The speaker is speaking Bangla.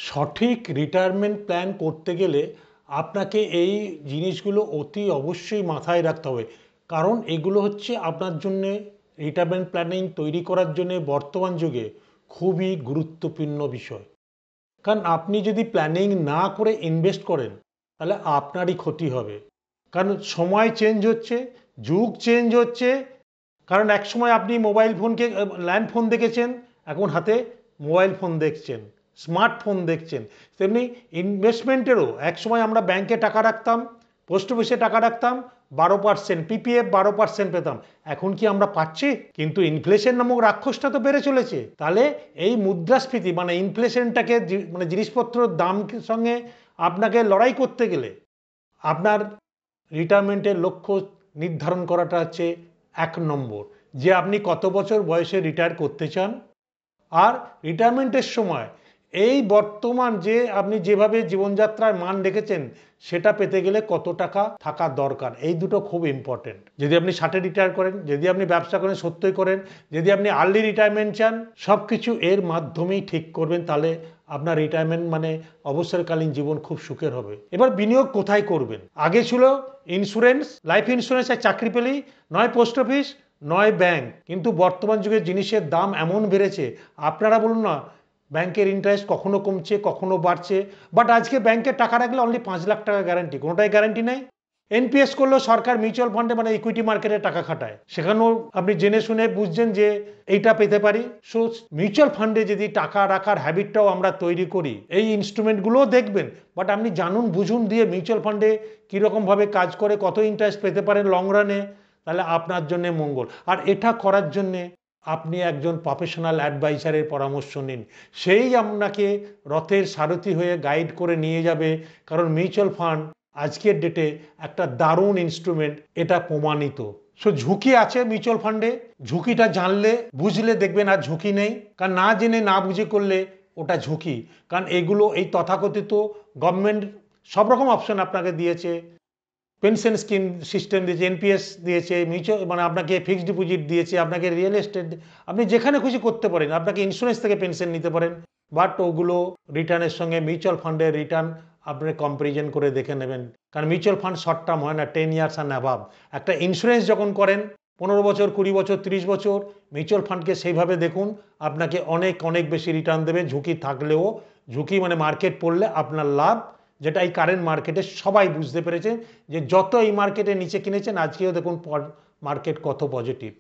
সঠিক রিটায়ারমেন্ট প্ল্যান করতে গেলে আপনাকে এই জিনিসগুলো অতি অবশ্যই মাথায় রাখতে হবে। কারণ এগুলো হচ্ছে আপনার জন্যে রিটায়ারমেন্ট প্ল্যানিং তৈরি করার জন্যে বর্তমান যুগে খুবই গুরুত্বপূর্ণ বিষয়। কারণ আপনি যদি প্ল্যানিং না করে ইনভেস্ট করেন তাহলে আপনারই ক্ষতি হবে। কারণ সময় চেঞ্জ হচ্ছে, যুগ চেঞ্জ হচ্ছে। কারণ একসময় আপনি মোবাইল ফোনকে ল্যান্ড ফোন দেখেছেন, এখন হাতে মোবাইল ফোন দেখছেন, স্মার্টফোন দেখছেন। তেমনি ইনভেস্টমেন্টেরও একসময় আমরা ব্যাংকে টাকা রাখতাম, পোস্ট অফিসে টাকা রাখতাম, 12% পিপিএফ 12% পেতাম। এখন কি আমরা পাচ্ছি? কিন্তু ইনফ্লেশন নামক রাক্ষসটা তো বেড়ে চলেছে। তাহলে এই মুদ্রাস্ফীতি মানে ইনফ্লেশনটাকে মানে জিনিসপত্রের দাম সঙ্গে আপনাকে লড়াই করতে গেলে আপনার রিটায়ারমেন্টের লক্ষ্য নির্ধারণ করাটা হচ্ছে 1 নম্বর, যে আপনি কত বছর বয়সে রিটায়ার করতে চান। আর রিটায়ারমেন্টের সময় এই বর্তমান যে আপনি যেভাবে জীবনযাত্রার মান রেখেছেন সেটা পেতে গেলে কত টাকা থাকা দরকার, এই দুটো খুব ইম্পর্টেন্ট। যদি আপনি 60-এ রিটায়ার করেন, যদি আপনি ব্যবসা করেন 70-এ করেন, যদি আপনি আর্লি রিটায়ারমেন্ট চান, সব কিছু এর মাধ্যমেই ঠিক করবেন। তাহলে আপনার রিটায়ারমেন্ট মানে অবসরকালীন জীবন খুব সুখের হবে। এবার বিনিয়োগ কোথায় করবেন? আগে ছিল ইন্স্যুরেন্স, লাইফ ইন্স্যুরেন্স আর চাকরি পেলেই, নয় পোস্ট অফিস নয় ব্যাংক। কিন্তু বর্তমান যুগে জিনিসের দাম এমন বেড়েছে, আপনারা বলুন না, ব্যাংকের ইন্টারেস্ট কখনো কমছে কখনো বাড়ছে। বাট আজকে ব্যাংকে টাকা রাখলে অনলি 5 লাখ টাকা গ্যারান্টি, কোনোটাই গ্যারান্টি নেই। এনপিএস করলেও সরকার মিউচুয়াল ফান্ডে মানে ইকুইটি মার্কেটে টাকা খাটায়, সেখানেও আপনি জেনে শুনে বুঝছেন যে এইটা পেতে পারি। সো মিউচুয়াল ফান্ডে যদি টাকা রাখার হ্যাবিটটাও আমরা তৈরি করি, এই ইনস্ট্রুমেন্টগুলোও দেখবেন। বাট আপনি জানুন বুঝুন দিয়ে মিউচুয়াল ফান্ডে কীরকমভাবে কাজ করে, কত ইন্টারেস্ট পেতে পারেন লং রানে, তাহলে আপনার জন্য মঙ্গল। আর এটা করার জন্যে আপনি একজন প্রফেশনাল অ্যাডভাইজারের পরামর্শ নিন, সেই আপনাকে রথের সারথি হয়ে গাইড করে নিয়ে যাবে। কারণ মিউচুয়াল ফান্ড আজকের ডেটে একটা দারুণ ইনস্ট্রুমেন্ট, এটা প্রমাণিত। সো ঝুঁকি আছে মিউচুয়াল ফান্ডে, ঝুঁকিটা জানলে বুঝলে দেখবেন আর ঝুঁকি নেই। কারণ না জেনে না বুঝে করলে ওটা ঝুঁকি। কারণ এগুলো এই তথাকথিত গভর্নমেন্ট সব রকম অপশন আপনাকে দিয়েছে, পেনশন স্কিম সিস্টেম দিয়েছে, এনপিএস দিয়েছে, মিউচুয়াল মানে আপনাকে ফিক্সড ডিপোজিট দিয়েছে, আপনাকে রিয়েল এস্টেট, আপনি যেখানে খুশি করতে পারেন, আপনাকে ইন্স্যুরেন্স থেকে পেনশন নিতে পারেন। বাট ওগুলো রিটার্নের সঙ্গে মিউচুয়াল ফান্ডের রিটার্ন আপনি কম্পারিজন করে দেখে নেবেন। কারণ মিউচুয়াল ফান্ড শর্ট টার্ম হয় না, 10 ইয়ার্স অ্যান্ড অ্যাভাব। একটা ইন্স্যুরেন্স যখন করেন 15 বছর, 20 বছর, 30 বছর, মিউচুয়াল ফান্ডকে সেইভাবে দেখুন, আপনাকে অনেক অনেক বেশি রিটার্ন দেবে। ঝুঁকি থাকলেও, ঝুঁকি মানে মার্কেট পড়লে আপনার লাভ, যেটা এই কারেন্ট মার্কেটে সবাই বুঝতে পেরেছে যে যত এই মার্কেটে নিচে কিনেছেন, আজকেও দেখুন মার্কেট কত পজিটিভ।